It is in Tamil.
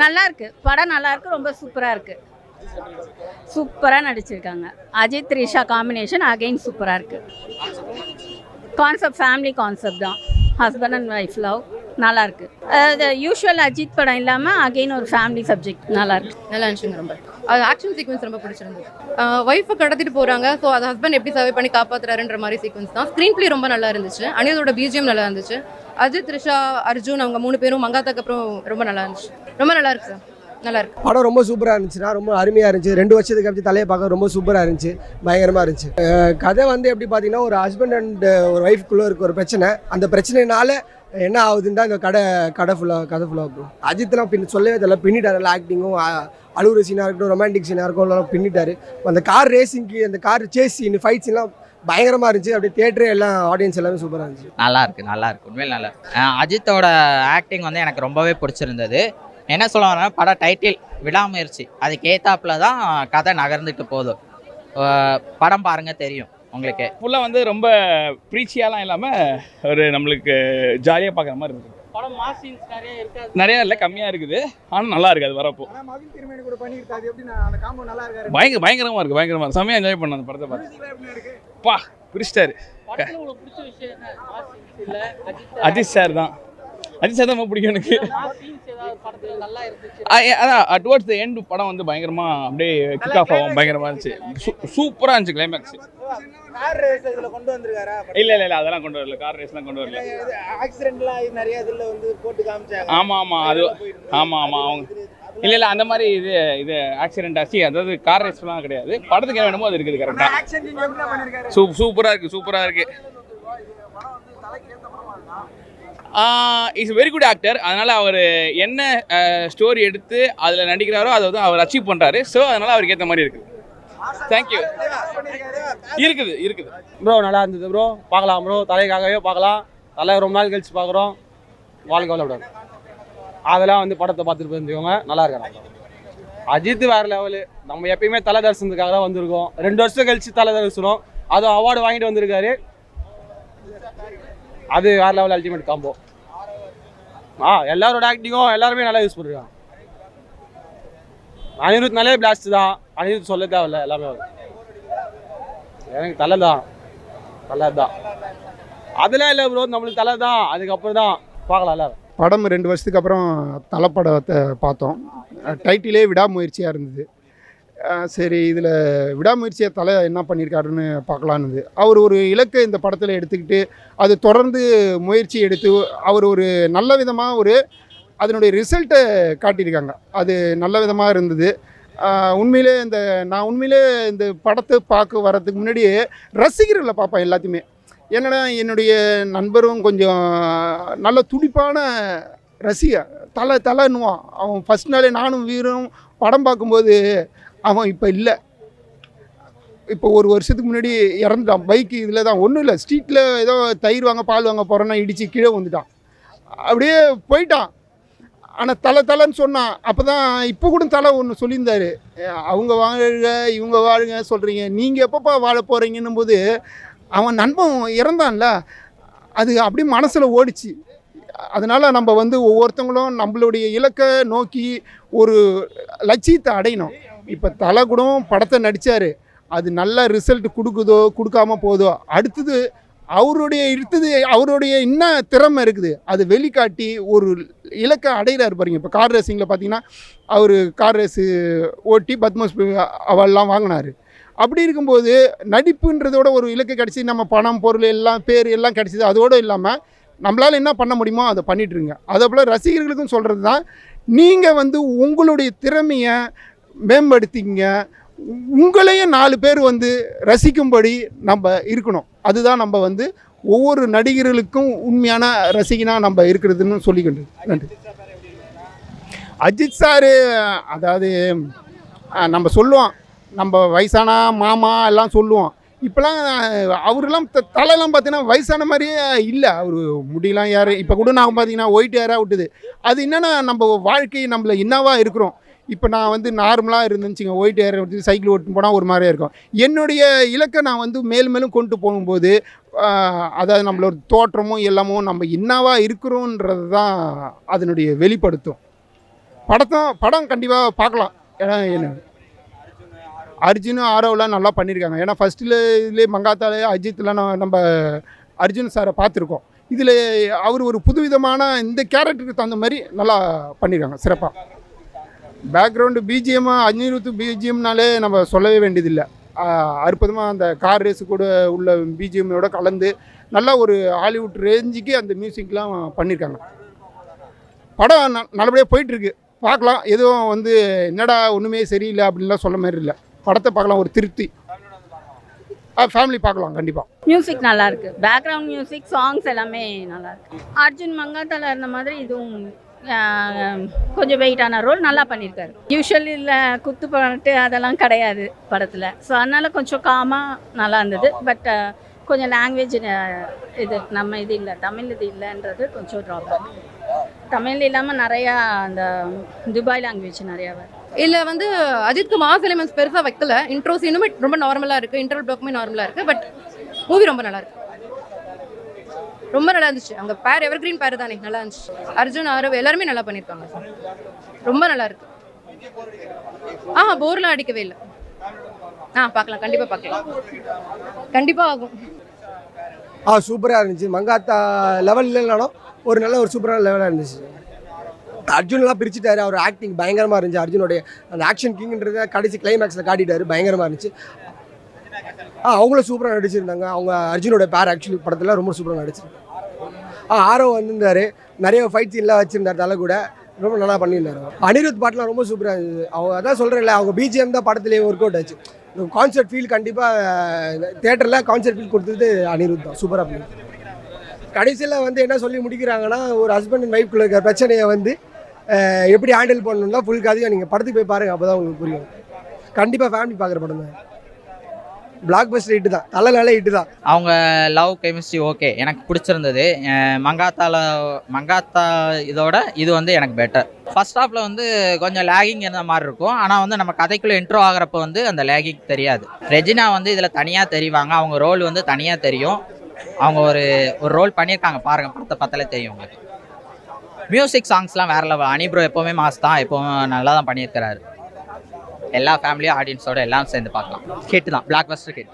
நல்லா இருக்குது, படம் நல்லா இருக்குது, ரொம்ப சூப்பராக இருக்குது. சூப்பராக நடிச்சிருக்காங்க. அஜித் த்ரிஷா காம்பினேஷன் அகைன் சூப்பராக இருக்குது. கான்செப்ட் ஃபேமிலி கான்செப்ட் தான், ஹஸ்பண்ட் அண்ட் ஒய்ஃப் லவ், நல்லாயிருக்கு. அது யூஷுவல் அஜித் படம் இல்லாமல் அகெயின் ஒரு ஃபேமிலி சப்ஜெக்ட் நல்லாயிருக்கு. நல்லா இருந்துச்சுங்க. ரொம்ப அது ஆக்ஷன் சீக்வன்ஸ் ரொம்ப பிடிச்சிருந்தது. ஒய்ஃபை கடத்திட்டு போகிறாங்க, ஸோ அது ஹஸ்பண்ட் எப்படி சர்வை பண்ணி காப்பாற்றுறாருன்ற மாதிரி சீக்வன்ஸ் தான். ஸ்க்ரீன் பிளே ரொம்ப நல்லா இருந்துச்சு. அனிருத்தோட பிஜிஎம் நல்லா இருந்துச்சு. அஜித் த்ரிஷா அர்ஜுன் அவங்க 3 பேரும் மங்காத்தாக்கு அப்புறம் ரொம்ப நல்லா இருந்துச்சு. ரொம்ப நல்லா இருக்கு சார், நல்லா இருக்கு. படம் ரொம்ப சூப்பராக இருந்துச்சுன்னா, ரொம்ப அருமையாக இருந்துச்சு. 2 வருஷத்துக்கு அப்படி தலையை பார்க்க ரொம்ப சூப்பராக இருந்துச்சு, பயங்கரமாக இருந்துச்சு. கதை வந்து எப்படி பார்த்தீங்கன்னா, ஒரு ஹஸ்பண்ட் அண்ட் ஒரு ஒய்ஃப்குள்ளே இருக்க ஒரு பிரச்சனை, அந்த பிரச்சனைனால என்ன ஆகுதுன்னு தான் இந்த கதை ஃபுல்லாக இருக்கும். அஜித்லாம் சொல்லவே தெரியல, பின்னிட்டார். நல்லா ஆக்டிங்கும், அழுகுற சீனாக இருக்கட்டும், ரொமான்டிக் சீனாக இருக்கும், எல்லாம் பின்னிட்டார். அந்த கார் ரேசிங்க்கு, அந்த கார் சேஸ் சீன், ஃபைட் சீன்லாம் பயங்கரமாக இருந்துச்சு. அப்படியே தியேட்டரே எல்லாம் ஆடியன்ஸ் எல்லாமே சூப்பராக இருந்துச்சு. நல்லா இருக்கு உண்மையில் நல்லா இருக்கு. அஜித்தோட ஆக்டிங் வந்து எனக்கு ரொம்பவே பிடிச்சிருந்தது. என்ன சொல்ல வரேன்னா, படம் டைட்டில் விடாமுயற்சி, அதுக்கு ஏத்தாப்புல தான் கதை நகர்ந்துட்டு போதும். படம் பாருங்க தெரியும் உங்களுக்கு. ஃபுல்லாக வந்து ரொம்ப ப்ரீச்சியாலாம் இல்லாமல் ஒரு நம்மளுக்கு ஜாலியாக பார்க்குற மாதிரி இருக்குது. படம் மாஸ் சீன்ஸ் நிறையா இல்லை, கம்மியாக இருக்குது. ஆனால் நல்லா இருக்குது. அது வரப்போ பயங்கரமாக இருக்குது. செம்மையாக என்ஜாய் பண்ண அந்த படத்தை பார்த்து. பா பிடிச்சிட்டாரு. அஜித் சார் தான் ரொம்ப பிடிக்கும் எனக்கு. அதான் டுவர்ட்ஸ் த எண்ட் படம் வந்து பயங்கரமாக அப்படியே கிக் ஆஃப் ஆகும். பயங்கரமாக இருந்துச்சு, சூப்பராக இருந்துச்சு. கிளைமேக்ஸ் இல்லை அதெல்லாம் கொண்டு வரல. கார் ரேஸ்லாம் கொண்டு வரல. ஆமாம் அது ஆமாம் அவங்க இல்லை அந்த மாதிரி இது ஆக்சிடென்ட் ஆச்சு. அதாவது கார் ரேஸ்லாம் கிடையாது. படத்துக்கு என்ன வேணுமோ அது இருக்குது. கரெக்டாக சூப்பராக இருக்குது. Is very good actor. அதனால் அவர் என்ன ஸ்டோரி எடுத்து அதில் நடிக்கிறாரோ அதை வந்து அவர் அச்சீவ் பண்ணுறாரு. ஸோ அதனால் அவருக்கு ஏற்ற மாதிரி இருக்குது. தேங்க்யூ. இருக்குது ப்ரோ, நல்லா இருந்தது ப்ரோ. பார்க்கலாம் ப்ரோ, தலைக்காகவே பார்க்கலாம். தலை ரொம்ப நாள் கழிச்சு பார்க்குறோம். வாழ்க்கை விட அதெல்லாம் வந்து படத்தை பார்த்துட்டு போயிருந்தவங்க நல்லா இருக்காங்க. அஜித் வேறு லெவலு. நம்ம எப்பயுமே தலை தரிசனத்துக்காக தான் வந்திருக்கோம். 2 வருஷம் கழிச்சு தலை தரிசனம், அதுவும் அவார்டு வாங்கிட்டு வந்திருக்காரு. அது வேறு லெவல் அல்டிமேட் காம்போ. எல்லாரோட ஆக்டிங்கும் எல்லாருமே நல்லா யூஸ் பண்ணிருக்காங்க. அனிருத்னாலே பிளாஸ்ட் தான். அனிருத் சொல்ல தேவையில்ல, எல்லாமே வரும். எனக்கு தலை தான் அதெல்லாம் இல்லை ப்ரோ, நம்மளுக்கு தலை தான். அதுக்கப்புறம் தான் பார்க்கலாம் எல்லாரும். படம் 2 வருஷத்துக்கு அப்புறம் தலை படத்தை பார்த்தோம். டைட்டிலே விடாமுயற்சியாக இருந்தது. சரி, இதில் விடாமுயற்சியை தலை என்ன பண்ணியிருக்காருன்னு பார்க்கலான்னு. அவர் ஒரு இலக்கை இந்த படத்தில் எடுத்துக்கிட்டு அது தொடர்ந்து முயற்சி எடுத்து அவர் ஒரு நல்ல விதமாக அதனுடைய ரிசல்ட்டை காட்டியிருக்காங்க. அது நல்ல விதமாக இருந்தது. உண்மையிலே நான் உண்மையிலே இந்த படத்தை பார்க்க வர்றதுக்கு முன்னாடியே ரசிகர்களை பார்ப்பேன் எல்லாத்தையுமே. என்னடா, என்னுடைய நண்பரும் கொஞ்சம் நல்ல துடிப்பான ரசிகர், தலைன்னுவான் அவன். ஃபஸ்ட் நாளே நானும் வீரும் படம் பார்க்கும்போது அவன் இப்போ இல்லை. இப்போ 1 வருஷத்துக்கு முன்னாடி இறந்துட்டான். பைக்கு இதில் தான், ஒன்றும் இல்லை, ஸ்ட்ரீட்டில் ஏதோ தயிர் வாங்க பால் வாங்க போகிறேன்னா இடித்து கீழே வந்துட்டான். அப்படியே போயிட்டான். ஆனால் தலைன்னு சொன்னான். அப்போ தான் இப்போ கூட தலை ஒன்று சொல்லியிருந்தார், அவங்க வாழுங்க இவங்க வாழுங்க சொல்கிறீங்க, நீங்கள் எப்பப்பா வாழ போகிறீங்கன்னும் போது அவன் நண்பன் இறந்தான்ல, அது அப்படியே மனசில் ஓடிச்சு. அதனால் நம்ம வந்து ஒவ்வொருத்தவங்களும் நம்மளுடைய இலக்கை நோக்கி ஒரு லட்சியத்தை அடையணும். இப்போ தலை கூட படத்தை நடித்தார், அது நல்ல ரிசல்ட் கொடுக்குதோ கொடுக்காம போதோ, அடுத்தது அவருடைய என்ன திறமை இருக்குது அது வெளிக்காட்டி ஒரு இலக்கை அடையிறாரு பாருங்க. இப்போ கார் ரேசிங்கில் பார்த்தீங்கன்னா அவர் கார் ரேஸு ஓட்டி பத்மஸ்ரீ அவார்ட்லாம் வாங்கினார். அப்படி இருக்கும்போது நடிப்புன்றதோட ஒரு இலக்கை கிடச்சி நம்ம பணம் பொருள் எல்லாம் பேர் எல்லாம் கிடச்சிது. அதோடு இல்லாமல் நம்மளால் என்ன பண்ண முடியுமோ அதை பண்ணிட்டுருங்க. அதே போல் ரசிகர்களுக்கும் சொல்கிறது தான், நீங்கள் வந்து உங்களுடைய திறமையை மேம்படுத்திங்க, உங்களையும் 4 பேர் வந்து ரசிக்கும்படி நம்ம இருக்கணும். அதுதான் நம்ம வந்து ஒவ்வொரு நடிகர்களுக்கும் உண்மையான ரசிகனாக நம்ம இருக்கிறதுன்னு சொல்லிக்கிட்டு. நன்றி. அஜித் சார், அதாவது நம்ம சொல்லுவோம், நம்ம வயசான மாமா எல்லாம் சொல்லுவோம். இப்போலாம் அவரெல்லாம் தலையெல்லாம் பார்த்தீங்கன்னா வயசான மாதிரியே இல்லை. அவர் முடியெல்லாம் இப்போ கூட நான் பார்த்தீங்கன்னா ஒயிட் ஹேராக விட்டுது. அது என்னென்னா நம்ம வாழ்க்கை நம்மள என்னவா இருக்கிறோம். இப்போ நான் வந்து நார்மலாக இருந்துச்சுங்க, ஒயிட் ஹேர் எடுத்து சைக்கிள் ஓட்டு போனால் ஒரு மாதிரியாக இருக்கும். என்னுடைய இலக்கை நான் வந்து மேலும் கொண்டு போகும்போது அதாவது நம்மளோட தோற்றமும் எல்லாமும் நம்ம என்னவா இருக்கிறோன்றது தான் அதனுடைய வெளிப்படுத்தும். படம் கண்டிப்பாக பார்க்கலாம். ஏன்னா அர்ஜுனும் ஆரவ்லாம் நல்லா பண்ணியிருக்காங்க. ஏன்னா ஃபஸ்ட்டில் இதுலேயே மங்காத்தாலே அஜித்லாம் நம்ம அர்ஜுன் சாரை பார்த்துருக்கோம். இதில் அவர் ஒரு புதுவிதமான இந்த கேரக்டருக்கு தகுந்த மாதிரி நல்லா பண்ணியிருக்காங்க சிறப்பாக. பேக்ரவுண்டு பிஜிஎம் அனிருத் பிஜிஎம்னாலே நம்ம சொல்லவே வேண்டியதில்லை. அற்புதமாக அந்த கார் ரேஸு கூட உள்ள பிஜிஎம்மோட கலந்து நல்லா ஒரு ஹாலிவுட் ரேஞ்சுக்கு அந்த மியூசிக்லாம் பண்ணியிருக்காங்க. படம் நல்லபடியாக போயிட்டுருக்கு, பார்க்கலாம். எதுவும் வந்து என்னடா ஒன்றுமே சரியில்லை அப்படின்லாம் சொல்ல மாதிரி இல்லை. படத்தை பார்க்கலாம், ஒரு திருப்தி. ஃபேமிலி பார்க்கலாம் கண்டிப்பாக. மியூசிக் நல்லா இருக்கு, பேக்ரவுண்ட் மியூசிக், சாங்ஸ் எல்லாமே நல்லா இருக்கு. அர்ஜுன் மங்காத்தால இருந்த மாதிரி இதுவும் கொஞ்சம் வெயிட்டான ரோல் நல்லா பண்ணியிருக்காரு. யூஸ்வலி இல்லை குத்து பாட்டு அதெல்லாம் கிடையாது படத்தில். ஸோ அதனால் கொஞ்சம் காமாக நல்லா இருந்தது. பட் கொஞ்சம் லாங்குவேஜ் இது நம்ம இது இல்லை, தமிழ் இது இல்லைன்றது கொஞ்சம் ட்ராபேக். தமிழ் இல்லாமல் நிறையா அந்த துபாய் லாங்குவேஜ் நிறையா வருது. இல்லை வந்து அஜித்க்கு மாஸ் எலிமெண்ட்ஸ் பெருசாக வைக்கல. இன்ட்ரோ சீனுமே ரொம்ப நார்மலாக இருக்குது, இன்டர்வல் பிளாக்குமே நார்மலாக இருக்குது. பட் மூவி ரொம்ப நல்லா இருக்கு, ரொம்ப நல்லா இருந்துச்சு. அவங்க பேர் எவர் கிரீன் பேர் தானே, நல்லா இருந்துச்சு. அர்ஜுன் ஆரவ் எல்லாருமே நல்லா பண்ணியிருக்காங்க சார், ரொம்ப நல்லா இருக்கு. போர்லாம் அடிக்கவே இல்லை. பார்க்கலாம், கண்டிப்பாக பார்க்கலாம், கண்டிப்பாக ஆகும். சூப்பராக இருந்துச்சு. மங்காத்தா லெவல் இல்லைனாலும் ஒரு நல்ல ஒரு சூப்பரான லெவலாக இருந்துச்சு. அர்ஜுன்லாம் பிரிச்சுட்டாரு, அவர் ஆக்டிங் பயங்கரமாக இருந்துச்சு. அர்ஜுனுடைய அந்த ஆக்ஷன் கிங்ன்றத கடைசி கிளைமேக்ஸில் காட்டிட்டாரு, பயங்கரமாக இருந்துச்சு. அவங்களும் சூப்பராக நடிச்சிருந்தாங்க. அவங்க அர்ஜுனோட பேர் ஆக்சுவலி படத்தில் ரொம்ப சூப்பராக நடிச்சிருந்தாங்க. ஆரவ் வந்திருந்தார், நிறைய ஃபைட் சீன்லாம் வச்சுருந்தார், தலை கூட ரொம்ப நல்லா பண்ணியிருந்தார். அனிருத் பாட்டெலாம் ரொம்ப சூப்பராக இருந்துச்சு. அவங்க அதான் சொல்கிறேன்ல, அவங்க பிஜிஎம் தான் படத்துலேயே ஒர்க் அவுட் ஆச்சு. கான்சர்ட் ஃபீல் கண்டிப்பாக தேட்டரில் கான்சர்ட் ஃபீல் கொடுத்தது அனிருத் தான், சூப்பராக பண்ணியிருந்தார். கடைசியில் வந்து என்ன சொல்லி முடிக்கிறாங்கன்னா, ஒரு ஹஸ்பண்ட் அண்ட் ஒய்ஃப்குள்ள இருக்கிற பிரச்சனையை வந்து எப்படி ஹேண்டில் பண்ணணும்னா ஃபுல் கதையாக நீங்கள் படத்துக்கு போய் பாருங்கள், அப்போ தான் உங்களுக்கு புரியும். கண்டிப்பாக ஃபேமிலி பார்க்குற படம் தான். பிளாக் பஸ்டர் ஹிட்டு தான், நல்ல ஹிட்டு தான். அவங்க லவ் கெமிஸ்ட்ரி ஓகே, எனக்கு பிடிச்சிருந்தது. மங்காத்தா இதோட இது வந்து எனக்கு பெட்டர். ஃபர்ஸ்ட் ஹாஃபில் வந்து கொஞ்சம் லேகிங் இருந்த மாதிரி இருக்கும். ஆனால் வந்து நம்ம கதைக்குள்ளே இன்ட்ரோ ஆகிறப்ப வந்து அந்த லேகிங் தெரியாது. ரெஜினா வந்து இதில் தனியாக தெரிவாங்க, அவங்க ரோல் வந்து தனியாக தெரியும். அவங்க ஒரு ரோல் பண்ணியிருக்காங்க பாருங்கள், படத்தை பார்த்தாலே தெரியும் உங்களுக்கு. மியூசிக் சாங்ஸ்லாம் வேறு லெவல். அனிப்ரோ எப்போவுமே மாஸ் தான், எப்போவும் நல்லா தான் பண்ணியிருக்கிறாரு. எல்லா ஃபேமிலியும் ஆடியன்ஸோட எல்லாம் சேர்ந்து பார்க்கலாம். ஹிட் தான், பிளாக் பஸ்டர் ஹிட்.